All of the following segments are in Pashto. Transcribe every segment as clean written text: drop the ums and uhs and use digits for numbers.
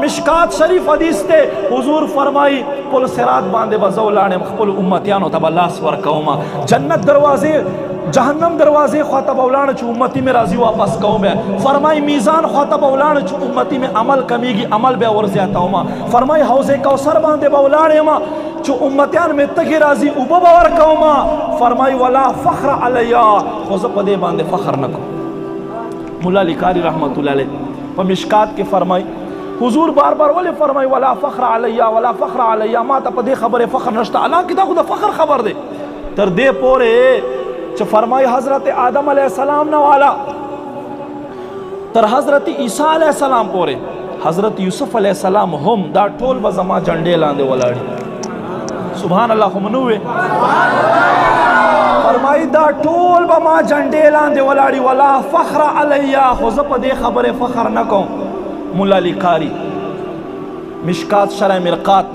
مشکات شریف حدیث تے حضور فرمائی پل صراط باندے بزولانے مخبل امتیانو تب اللہ سور قوما جنت دروازے جہنم دروازے خواطب اولانا چو امتی میں راضی واپس قوم ہے. فرمائی میزان خواطب اولانا چو امتی میں عمل کمیگی عمل بے ورزیاتا ہوں. فرمائی حوض کوثر باندے بولانے ما چو امتیان میں تکی راضی اوبا باور قوما. فرمائی ولا فخر علیہ خوزا پدے باندے فخر نکو. مولا لکاری رحمت اللہ علیہ پا مشکات کے فرمائی حضور بار بار ولی فرمائی ولا فخر علیہ ولا فخر علیہ ما تا پا دے خبر فخر نشتا اللہ کی دا خدا فخر خبر دے تر دے پورے چھ فرمائی حضرت آدم علیہ السلام نوالا تر حضرت عیسیٰ علیہ السلام پورے حضرت یوسف علیہ السلام ہم دا ٹول بزما جنڈے لاندے ولاڑی سبحان اللہ منوے فرمائی دا ٹول بما جنڈے لاندے ولاڑی ولا فخر علیہ خوزا دے خبر فخر نکو. مولا لکاری مشکات شرع مرقات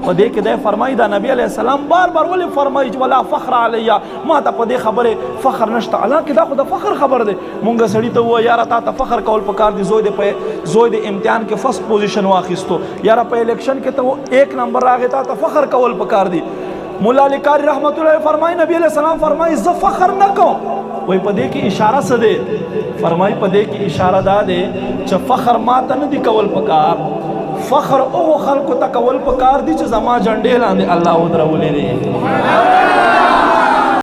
پدے کے دے فرمائی دا نبی علیہ السلام بار بار ولی فرمائی ولا فخر علیہ ما تا پدے خبر فخر نشتا اللہ کی دا خدا فخر خبر دے. مونگا سڑی تو ہوا یارا تا فخر کول پکار دی زوی دے امتحان کے فرسٹ پوزیشن واخستو یارا پہ الیکشن کے تو 1 نمبر آگے تا فخر کول پکار دی. مولا لکاری رحمت اللہ فرمائی نبی علیہ السلام فرمائی ز فخر نکو وہی پدے کی اشارہ سدے فرمائی پدے کی اشارہ دا دے چھ فخر ما تا ندی کول پکار فخر او خلق تا کول پکار دی چھ زما جنڈے لاندے اللہ ادھر ولے دے